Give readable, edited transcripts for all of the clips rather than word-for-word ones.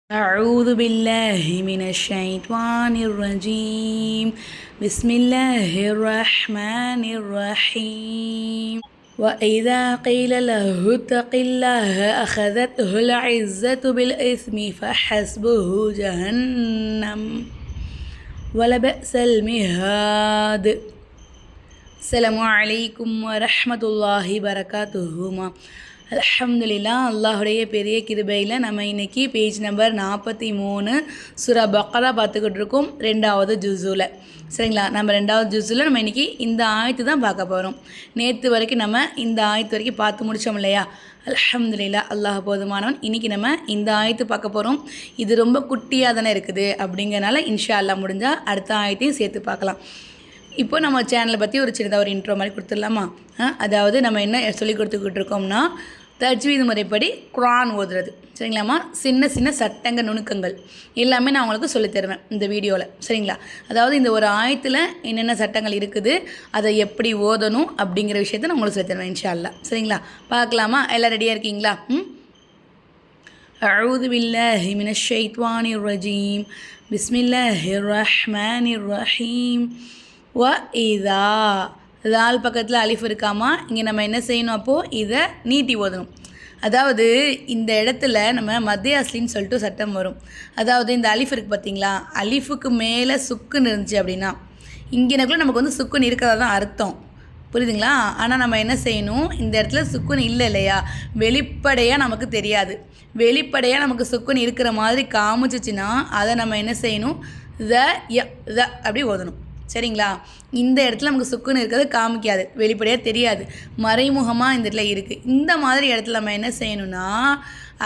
أعوذ بالله من الشيطان الرجيم بسم الله الرحمن الرحيم وإذا قيل له اتق الله أخذته العزة بالإثم فحسبه جهنم ولبئس المهاد. அஸ்ஸலாமு அலைக்கும் வரஹ்மத்துல்லாஹி வரகாத்துஹுமா. அல்ஹம்துலில்லா, அல்லாஹுடைய பெரிய கிருபையில் நம்ம இன்றைக்கி பேஜ் நம்பர் 43 சூரா பக்ரா பார்த்துக்கிட்டு இருக்கோம், 2வது ஜுஸுல. சரிங்களா, நம்ம 2வது ஜுஸுல நம்ம இன்றைக்கி இந்த ஆயத்து தான் பார்க்க போகிறோம். நேற்று வரைக்கும் நம்ம இந்த ஆயத்து வரைக்கும் பார்த்து முடித்தோம் இல்லையா? அல்ஹம்துலில்லா, அல்லாஹ் போதுமானவன். இன்றைக்கி நம்ம இந்த ஆயத்து பார்க்க போகிறோம். இது ரொம்ப குட்டியாக தானே இருக்குது, அப்படிங்கிறனால இன்ஷா அல்லாஹ் முடிஞ்சால் அடுத்த ஆயத்தையும் சேர்த்து பார்க்கலாம். இப்போ நம்ம சேனலை பற்றி ஒரு சின்னதாக ஒரு இன்ட்ரோ மாதிரி கொடுத்துடலாமா? அதாவது நம்ம என்ன சொல்லி கொடுத்துக்கிட்டு இருக்கோம்னா, தஜ்வீது முறைப்படி குர்ஆன் ஓதுறது. சரிங்களாம்மா? சின்ன சின்ன சட்டங்கள், நுணுக்கங்கள் எல்லாமே நான் உங்களுக்கு சொல்லித் தருவேன் இந்த வீடியோவில். சரிங்களா? அதாவது இந்த ஒரு ஆயத்தில் என்னென்ன சட்டங்கள் இருக்குது, அதை எப்படி ஓதணும் அப்படிங்கிற விஷயத்த நான் உங்களுக்கு சொல்லித் தருவேன் இன்ஷா அல்லாஹ். சரிங்களா? பார்க்கலாமா? எல்லாம் ரெடியாக இருக்கீங்களா? அஊது பில்லாஹி மினஷ் ஷைத்வானிர் ரஜீம் பிஸ்மில்லாஹிர் ரஹ்மானிர் ரஹீம். இதா தால் பக்கத்தில் அலிஃப் இருக்காமா, இங்கே நம்ம என்ன செய்யணும்? அப்போது இதை நீட்டி ஓதணும். அதாவது இந்த இடத்துல நம்ம மத்திய அஸ்லின்னு சொல்லிட்டு சட்டம் வரும். அதாவது இந்த அலிஃப் இருக்குது பார்த்தீங்களா, அலிஃபுக்கு மேலே சுக்குன்னு இருந்துச்சு அப்படின்னா இங்கேனக்குள்ள நமக்கு வந்து சுக்குன்னு இருக்கிறதா தான் அர்த்தம். புரியுதுங்களா? ஆனால் நம்ம என்ன செய்யணும், இந்த இடத்துல சுக்குன்னு இல்லை இல்லையா, வெளிப்படையாக நமக்கு தெரியாது. வெளிப்படையாக நமக்கு சுக்குன்னு இருக்கிற மாதிரி காமிச்சிச்சின்னா அதை நம்ம என்ன செய்யணும்? அப்படி ஓதணும். சரிங்களா? இந்த இடத்துல நமக்கு சுக்குன்னு இருக்கிறது காமிக்காது, வெளிப்படையாக தெரியாது, மறைமுகமாக இந்த இடத்துல இருக்குது. இந்த மாதிரி இடத்துல நம்ம என்ன செய்யணும்னா,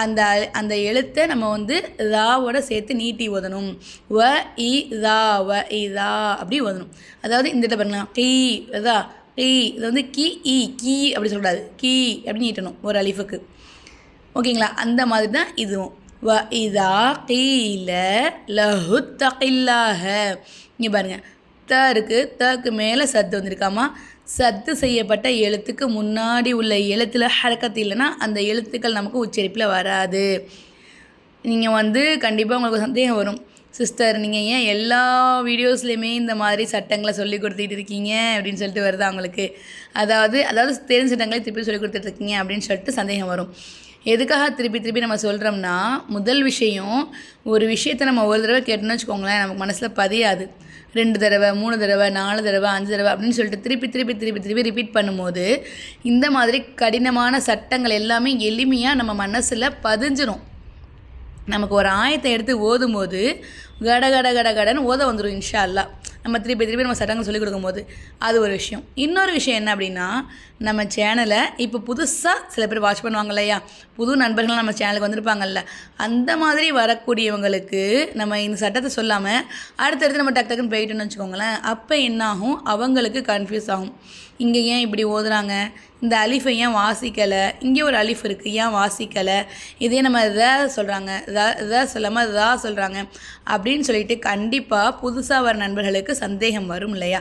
அந்த அந்த எழுத்தை நம்ம வந்து தாவோட சேர்த்து நீட்டி ஓதணும். இதா அப்படி ஓதணும். அதாவது இந்த இடத்துல பாருங்களா, கீ இதா கீ, இது வந்து கீ கீ அப்படி சொல்லக்கூடாது, கீ அப்படி நீட்டணும் ஒரு அலிஃபுக்கு. ஓகேங்களா? அந்த மாதிரி தான் இதுவும். இதா கீல லஹு தகில்லாஹ. இங்கே பாருங்கள், த இருக்குது, தக்கு மேலே சத்து வந்திருக்காமா. சத்து செய்யப்பட்ட எழுத்துக்கு முன்னாடி உள்ள எழுத்தில் ஹரக்கத்து இல்லைன்னா அந்த எழுத்துக்கள் நமக்கு உச்சரிப்பில் வராது. நீங்கள் வந்து கண்டிப்பாக உங்களுக்கு சந்தேகம் வரும், சிஸ்டர் நீங்கள் ஏன் எல்லா வீடியோஸ்லேயுமே இந்த மாதிரி சட்டங்களை சொல்லி கொடுத்துட்டு இருக்கீங்க அப்படின்னு சொல்லிட்டு வருது அவங்களுக்கு. அதாவது தெரிஞ்ச சட்டங்களை திருப்பி சொல்லி கொடுத்துட்ருக்கீங்க அப்படின்னு சொல்லிட்டு சந்தேகம் வரும். எதுக்காக திருப்பி நம்ம சொல்கிறோம்னா, முதல் விஷயம், ஒரு விஷயத்தை நம்ம ஒரு தடவை கேட்டோன்னு வச்சுக்கோங்களேன், நமக்கு மனசில் பதியாது. 2 தடவை 3 தடவை 4 தடவை 5 தடவை அப்படின்னு சொல்லிட்டு திருப்பி ரிப்பீட் பண்ணும்போது இந்த மாதிரி கடினமான சட்டங்கள் எல்லாமே எளிமையாக நம்ம மனசில் பதிஞ்சிரும். நமக்கு ஒரு ஆயத்தை எடுத்து ஓதும்போது கடன்னு ஓத வந்துடும் இன்ஷா அல்லாஹ். நம்ம திருப்பி நம்ம சட்டங்கள் சொல்லிக் கொடுக்கும்போது அது ஒரு விஷயம். இன்னொரு விஷயம் என்ன அப்படின்னா, நம்ம சேனலை இப்போ புதுசாக சில பேர் வாட்ச் பண்ணுவாங்க இல்லையா, புது நண்பர்கள் நம்ம சேனலுக்கு வந்திருப்பாங்கல்ல, அந்த மாதிரி வரக்கூடியவங்களுக்கு நம்ம இந்த சட்டத்தை சொல்லாமல் அடுத்தடுத்து நம்ம டக்குன்னு போயிட்டோன்னு வச்சுக்கோங்களேன், அப்போ என்னாகும், அவங்களுக்கு கன்ஃபியூஸ் ஆகும். இங்கே ஏன் இப்படி ஓதுறாங்க, இந்த அலிஃபை ஏன் வாசிக்கலை, இங்கே ஒரு அலிஃப் இருக்குது ஏன் வாசிக்கலை, இதே நம்ம சொல்கிறாங்க சொல்லாமல் சொல்கிறாங்க அப்படின்னு சொல்லிட்டு கண்டிப்பாக புதுசாக வர நண்பர்களுக்கு சந்தேகம் வரும் இல்லையா,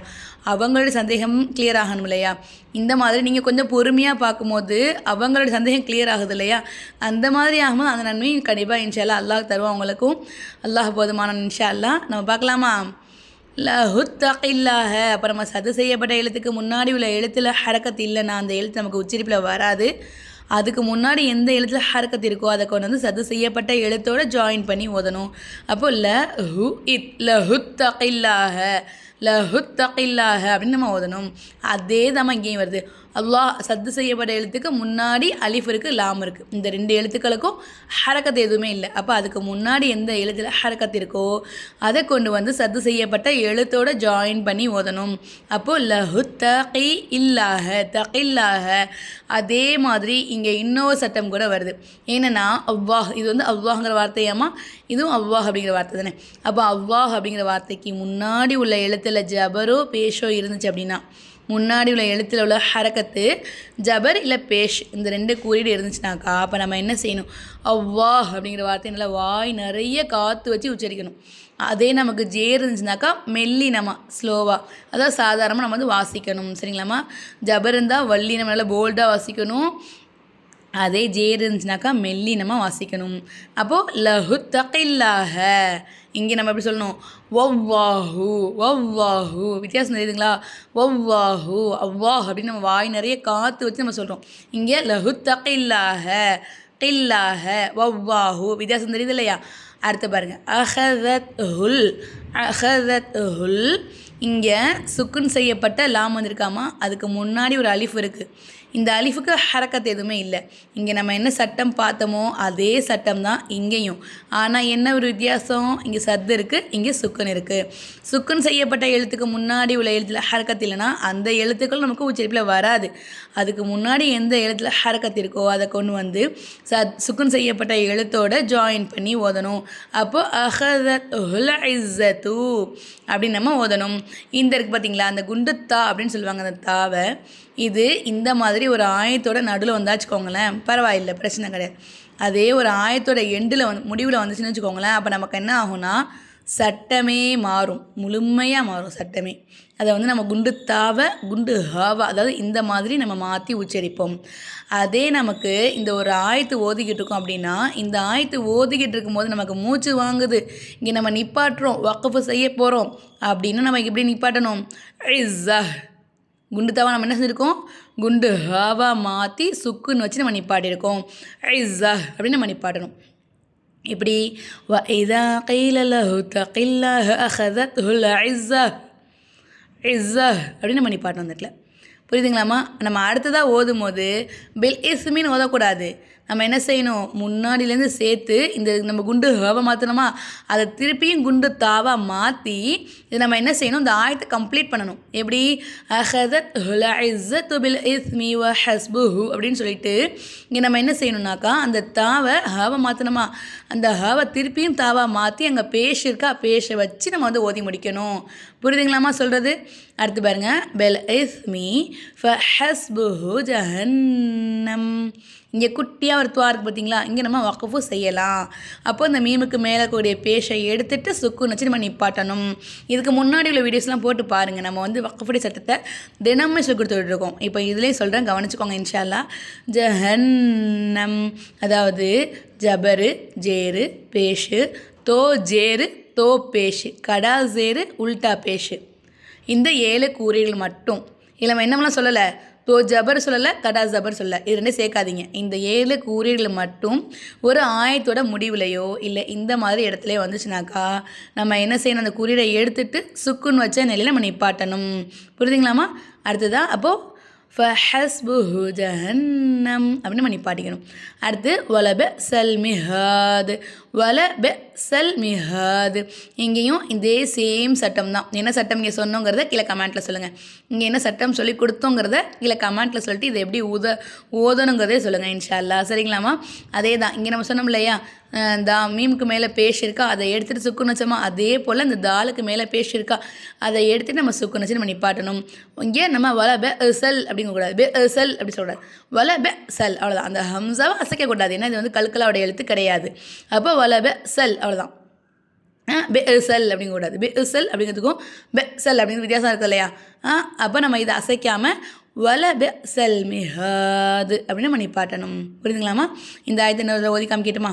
அவங்களுடைய சந்தேகம் கிளியர் ஆகணும் இல்லையா. இந்த மாதிரி நீங்கள் கொஞ்சம் பொறுமையாக பார்க்கும்போது அவங்களுடைய சந்தேகம் கிளியர் ஆகுது இல்லையா, அந்த மாதிரி ஆகும்போது அந்த நன்மையும் கண்டிப்பாக இன்ஷா அல்லாஹ் அல்லாஹ் தருவோம் அவங்களுக்கும். அல்லாஹ் போதுமான இன்ஷா அல்லாஹ். நம்ம பார்க்கலாமா? லஹு தகில்லாஹ. அப்போ நம்ம சது செய்யப்பட்ட எழுத்துக்கு முன்னாடி உள்ள எழுத்தில் ஹரக்கத்து இல்லைன்னா அந்த எழுத்து நமக்கு உச்சரிப்பில் வராது. அதுக்கு முன்னாடி எந்த எழுத்தில் ஹரக்கத்து இருக்கோ அதை கொண்டு வந்து சது செய்யப்பட்ட எழுத்தோடு ஜாயின் பண்ணி ஓதணும். அப்போது லஹு தகில்லாஹ அப்படின்னு நம்ம ஓதணும். அதே தான் இங்கேயும் வருது. அல்லாஹ் சத்து செய்யப்பட்ட எழுத்துக்கு முன்னாடி அலிஃப் இருக்குது, லாம் இருக்குது. இந்த 2 எழுத்துக்களுக்கும் ஹரக்கத்து எதுவுமே இல்லை. அப்போ அதுக்கு முன்னாடி எந்த எழுத்தில் ஹரக்கத்து இருக்கோ அதை கொண்டு வந்து சத்து செய்யப்பட்ட எழுத்தோடு ஜாயின் பண்ணி ஓதணும். அப்போது லஹு தகில்லாஹ. அதே மாதிரி இங்கே இன்னொரு சட்டம் கூட வருது. ஏன்னா அல்லாஹ், இது வந்து அல்லாஹ்ங்கிற வார்த்தையாமா, இதுவும் அல்லாஹ் அப்படிங்கிற வார்த்தை தானே. அப்போ அல்லாஹ் அப்படிங்கிற வார்த்தைக்கு முன்னாடி உள்ள எழுத்தில் ஜபரோ பேஷோ இருந்துச்சு அப்படின்னா, முன்னாடி உள்ள எழுத்தில் உள்ள ஹரக்கத்து ஜபர் இல்லை பேஷ் இந்த 2 குறியீடு இருந்துச்சுனாக்கா அப்போ நம்ம என்ன செய்யணும், அல்லாஹ் அப்படிங்கிற வார்த்தை நல்லா வாய் நிறைய காற்று வச்சு உச்சரிக்கணும். அதே நமக்கு ஜே இருந்துச்சுனாக்கா மெல்லினமாக ஸ்லோவாக, அதாவது சாதாரணமாக நம்ம வந்து வாசிக்கணும். சரிங்களாம்மா? ஜபர் இருந்தால் வள்ளி நம்ம நல்லா போல்டாக வாசிக்கணும். அதே ஜேர் இருந்துச்சுனாக்கா மெல்லினமாக வாசிக்கணும். அப்போது லஹு தகில்லாஹ இங்கே நம்ம எப்படி சொல்லணும்? ஒவ்வாஹு ஒவ்வாஹு. வித்தியாசம் தெரியுதுங்களா? ஒவ்வாஹு அவ்வாஹ் அப்படின்னு நம்ம வாய் நிறைய காற்று வச்சு நம்ம சொல்கிறோம். இங்கே லஹு தகில்லாஹ கில்லாஹ ஒவ்வாஹு. வித்தியாசம் தெரியுது இல்லையா? அடுத்து பாருங்கள் அஹதத் ஹுல். இங்கே சுக்குன் செய்யப்பட்ட லாம் வந்திருக்காமா, அதுக்கு முன்னாடி ஒரு அலிஃப் இருக்குது. இந்த அலிஃபுக்கு ஹரக்கத் எதுவுமே இல்லை. இங்கே நம்ம என்ன சட்டம் பார்த்தோமோ அதே சட்டம் தான் இங்கேயும். ஆனால் என்ன ஒரு வித்தியாசம்? இங்கே சத்து இருக்குது, இங்கே சுக்குன் இருக்குது. சுக்குன் செய்யப்பட்ட எழுத்துக்கு முன்னாடி உள்ள எழுத்தில் ஹரக்கத் இல்லைன்னா அந்த எழுத்துக்கள் நமக்கு உச்சரிப்பில் வராது. அதுக்கு முன்னாடி எந்த எழுத்தில் ஹரக்கத் இருக்கோ அதை கொண்டு வந்து சுக்குன் செய்யப்பட்ட எழுத்தோட ஜாயின் பண்ணி ஓதணும். அப்போது அஹதத்துல் இஸ்ஸத்து அப்படின்னு நம்ம ஓதணும். இந்த இருக்குது பார்த்தீங்களா, அந்த குண்டு தா அப்படின்னு சொல்லுவாங்க. அந்த தாவை இது இந்த மாதிரி ஒரு ஆயத்தோட நடுவில் வந்தாச்சுக்கோங்களேன், பரவாயில்லை, பிரச்சனை கிடையாது. அதே ஒரு ஆயத்தோட எண்டில் முடிவில் வந்துச்சுன்னு வச்சுக்கோங்களேன், அப்போ நமக்கு என்ன ஆகும்னா சட்டமே மாறும், முழுமையாக மாறும் சட்டமே. அதை நம்ம குண்டு தாவை குண்டு ஹாவா அதாவது இந்த மாதிரி நம்ம மாற்றி உச்சரிப்போம். அதே நமக்கு இந்த ஒரு ஆயத்து ஓதிக்கிட்டு இருக்கோம் அப்படின்னா, இந்த ஆயத்து ஓதிக்கிட்டு இருக்கும்போது நமக்கு மூச்சு வாங்குது, இங்கே நம்ம நிப்பாட்டுறோம், வக்ஃபு செய்ய போகிறோம் அப்படின்னா நமக்கு எப்படி நிப்பாட்டணும்? இஸ்ஸா குண்டு தாவா நம்ம என்ன செஞ்சுருக்கோம்? குண்டு ஹாவா மாற்றி சுக்குன்னு வச்சு நம்ம நிப்பாட்டியிருக்கோம். இஸ்ஸா அப்படின்னு நம்ம நிப்பாட்டணும். இப்படி இதா கைல லஹு தகில்லாஹ அஹதத்துல் இஸ்ஸா இஸ்ஸா அப்படின்னு நம்ம நிப்பாட்டணும் அந்த இடத்துல. புரியுதுங்களாம்மா? நம்ம அடுத்ததாக ஓதும் போது பில் இஸ்மின்னு ஓதக்கூடாது. நம்ம என்ன செய்யணும்? முன்னாடியிலேருந்து சேர்த்து இந்த நம்ம குண்டு ஹாவை மாற்றணுமா, அதை திருப்பியும் குண்டு தாவா மாற்றி இது நம்ம என்ன செய்யணும்? இந்த ஆயத்தை கம்ப்ளீட் பண்ணணும். எப்படி? அஹதத் ஹுல் இஸ்ஸத்து பில் இஸ்மி வ ஹஸ்புஹு அப்படின்னு சொல்லிட்டு இங்கே நம்ம என்ன செய்யணும்னாக்கா அந்த தாவை ஹாவை மாற்றணுமா, அந்த ஹாவை திருப்பியும் தாவா மாற்றி அங்கே பேஷ் இருக்கா, பேஷை வச்சு நம்ம ஓதி முடிக்கணும். புரியுதுங்களாம்மா சொல்கிறது? அடுத்து பாருங்கள், பெல் இஸ்மி ஃப ஹஸ்புஹு ஜஹன்னம். இங்கே குட்டியாக ஒரு துவா இருக்குது பார்த்தீங்களா, இங்கே நம்ம வக்ஃபு செய்யலாம். அப்போ இந்த மீமுக்கு மேலே கூடிய பேஷை எடுத்துகிட்டு சுக்குன்னு வச்சு நம்ம நிப்பாட்டணும். இதுக்கு முன்னாடி உள்ள வீடியோஸ்லாம் போட்டு பாருங்கள். நம்ம வக்ஃபுடைய சட்டத்தை தினமே சொல்லி கொடுத்துட்ருக்கோம். இப்போ இதுலேயும் சொல்கிறேன், கவனிச்சுக்கோங்க இன்ஷா அல்லாஹ். ஜஹன்னம் அதாவது ஜபரு ஜேரு பேஷு தோ ஜேரு தோ பேஷு கடா ஜேரு உல்டா பேஷு இந்த 7 கூறிகள் மட்டும். இல்லை நம்ம என்னமெல்லாம் சொல்லலை, தோ ஜபர் சொல்லலை, கடா ஜபர் சொல்லலை, இது ரெண்டும் சேர்க்காதீங்க. இந்த 7 கூறிகள் மட்டும் ஒரு ஆயத்தோட முடிவுலையோ இல்லை இந்த மாதிரி இடத்துலையோ வந்துச்சுனாக்கா நம்ம என்ன செய்யணும்? அந்த குறியீடை எடுத்துகிட்டு சுக்குன்னு வச்ச நிலையில் நம்ம நிப்பாட்டணும். புரியுதுங்களாம்மா? அடுத்ததான் அப்போது ஃபஹஸ்புஹு ஜஹன்னம் அப்படின்னு நம்ம நிப்பாட்டிக்கணும். அடுத்து வலப சல் மிஹாது வலப சல் மிஹாது. இங்கேயும் இதே சேம் சட்டம் தான். என்ன சட்டம் இங்கே சொன்னோங்கிறத கீழே கமெண்ட்டில் சொல்லுங்கள். இங்கே என்ன சட்டம் சொல்லி கொடுத்தோங்கிறத கீழே கமெண்ட்டில் சொல்லிட்டு இதை எப்படி ஓதணுங்கிறதே சொல்லுங்கள் இன்ஷா அல்லாஹ். சரிங்களாம்மா? அதே தான் இங்கே நம்ம சொன்னோம் இல்லையா, மீமுக்கு மேலே பேஷ் இருக்கா, அதை எடுத்துகிட்டு சுக்குன்னு வச்சோமா, அதே போல் இந்த தாலுக்கு மேலே பேஷ் இருக்கா, அதை எடுத்துகிட்டு நம்ம சுக்குன்னு வச்சு நம்ம நிப்பாட்டணும். இங்கே நம்ம வல பெ சல் அப்படிங்கக்கூடாது, பெ சல் அப்படி சொல்லக்கூடாது, வல பெ சல் அவ்வளோதான். அந்த ஹம்சாவை அசைக்கக்கூடாது, ஏன்னா இது கல்கலாவோட எழுத்து கிடையாது. அப்போ வல பெ சல் அவ்வளோதான். பெ சல் அப்படிங்கக்கூடாது, பெ சல் அப்படிங்கிறதுக்கும் பெ சல் அப்படிங்கிறது வித்தியாசம் இருக்குது இல்லையா? அப்போ நம்ம இதை அசைக்காமல் வல பெ சல் மிஹாது அப்படின்னு நம்ம நிப்பாட்டணும். புரியுதுங்களாம்மா? இந்த ஆயத்தை ஓதி காமிக்கட்டுமா?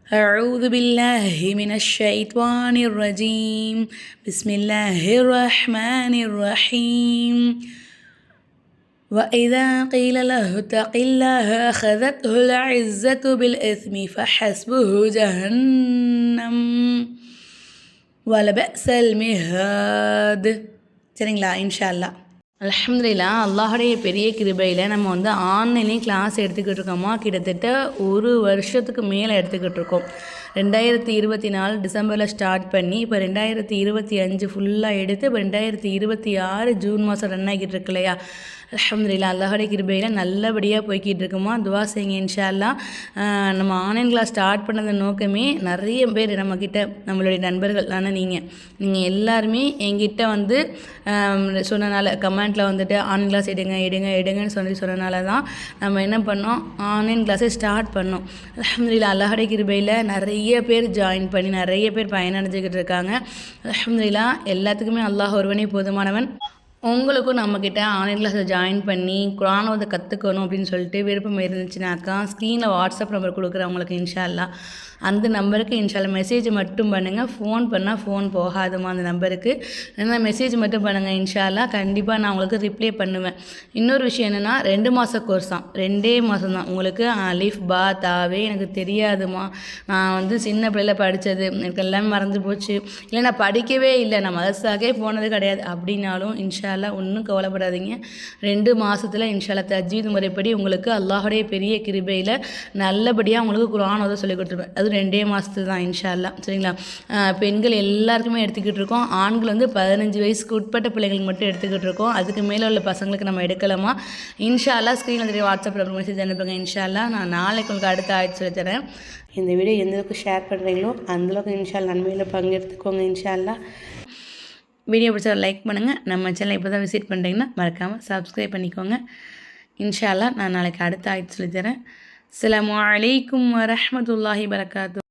أعوذ بالله من الشيطان الرجيم بسم الله الرحمن الرحيم وإذا قيل له اتق الله أخذته العزة بالإثم فحسبه جهنم ولبئس المهاد. சரிங்களா? இன்ஷா அல்லாஹ். அல்ஹம்துலில்லாஹ். அல்லாஹுடைய பெரிய கிருபையில் நம்ம ஆன்லைன்லேயும் கிளாஸ் எடுத்துக்கிட்டு இருக்கோமா, கிட்டத்தட்ட 1 வருஷத்துக்கு மேலே எடுத்துக்கிட்டு இருக்கோம். 2024 டிசம்பரில் ஸ்டார்ட் பண்ணி இப்போ 2025 ஃபுல்லாக எடுத்து இப்போ 2026 ஜூன் மாதம் ரன் ஆகிட்டு இருக்கு இல்லையா? அல்ஹம்துலில்லாஹ். அல்லாஹுடைய கிருபையில் நல்லபடியாக போய்கிட்டு இருக்குமா, துவா செய்யுங்க இன்ஷா அல்லாஹ். நம்ம ஆன்லைன் கிளாஸ் ஸ்டார்ட் பண்ணது நோக்கமே நிறைய பேர் நம்மக்கிட்ட நம்மளுடைய நண்பர்கள், ஆனால் நீங்கள் எல்லாருமே என்கிட்ட சொன்னனால கமெண்ட்டில் ஆன்லைன் கிளாஸ் எடுங்கன்னு சொன்னனால தான் நம்ம என்ன பண்ணோம், ஆன்லைன் கிளாஸை ஸ்டார்ட் பண்ணோம். அல்ஹம்துலில்லாஹ். அல்லாஹுடைய கிருபையில் நிறைய பேர் ஜாயின் பண்ணி நிறைய பேர் பயனடைஞ்சிக்கிட்டு இருக்காங்க. அல்ஹம்துலில்லாஹ். எல்லாத்துக்குமே அல்லாஹ் ஒருவனே போதுமானவன். உங்களுக்கும் நம்மக்கிட்ட ஆன்லைன் கிளாஸில் ஜாயின் பண்ணி குர்ஆன் ஓத கற்றுக்கணும் அப்படின்னு சொல்லிட்டு விருப்பம் இருந்துச்சுனாக்கா ஸ்க்ரீனில் வாட்ஸ்அப் நம்பர் கொடுக்குறவங்களுக்கு இன்ஷா அல்லாஹ் அந்த நம்பருக்கு இன்ஷா அல்லாஹ் மெசேஜ் மட்டும் பண்ணுங்கள். ஃபோன் பண்ணால் ஃபோன் போகாதுமா அந்த நம்பருக்கு. ஏன்னா மெசேஜ் மட்டும் பண்ணுங்கள் இன்ஷா அல்லாஹ் கண்டிப்பாக நான் உங்களுக்கு ரிப்ளை பண்ணுவேன். இன்னொரு விஷயம் என்னென்னா 2 மாத கோர்ஸ் தான், 2 மாதம் தான். உங்களுக்கு அலிஃப் பா தாவே எனக்கு தெரியாதுமா, நான் வந்து சின்ன பிள்ளையில படித்தது எனக்கு எல்லாமே மறந்து போச்சு, இல்லை நான் படிக்கவே இல்லை, நான் மதரசாக்கே போனது கிடையாது அப்படின்னாலும் இன்ஷா அல்லாஹ் ஒன்றும் கவலைப்படாதீங்க. 2 மாதத்தில் இன்ஷா அல்லாஹ் தஜ்வீத் முறைப்படி உங்களுக்கு அல்லாஹுடைய பெரிய கிருபையில் நல்லபடியாக உங்களுக்கு குர்ஆன் ஓத சொல்லிக் கொடுத்துருவேன். அது 2 மாதத்து தான் இன்ஷா அல்லாஹ். சரிங்களா? பெண்கள் எல்லாருக்குமே எடுத்துக்கிட்டு இருக்கோம். ஆண்கள் வந்து 15 வயசுக்கு உட்பட்ட பிள்ளைங்களுக்கு மட்டும் எடுத்துக்கிட்டு இருக்கோம். அதுக்கு மேலே உள்ள பசங்களுக்கு நம்ம எடுக்கலாமா? இன்ஷா அல்லாஹ் ஸ்க்ரீனில் தெரிய வாட்ஸ்அப்பில் மெசேஜ் அனுப்புங்க இன்ஷா அல்லாஹ். நான் நாளைக்கு உங்களுக்கு அடுத்த ஆய்ச்சி சொல்லி தரேன். இந்த வீடியோ எந்தளவுக்கு ஷேர் பண்ணுறீங்களோ அந்தளவுக்கு இன்ஷா அல்லாஹ் நன்மையில் பங்கெடுத்துக்கோங்க இன்ஷா அல்லாஹ். வீடியோ பிடிச்சா லைக் பண்ணுங்கள். நம்ம சேனலை இப்போ தான் விசிட் பண்ணுறீங்கன்னா மறக்காமல் சப்ஸ்கிரைப் பண்ணிக்கோங்க இன்ஷா அல்லாஹ். நான் நாளைக்கு அடுத்த ஆய்ச்சி சொல்லி தரேன். அஸ்ஸலாமு அலைக்கும் வரஹ்மத்துல்லாஹி வபரகாத்துஹு.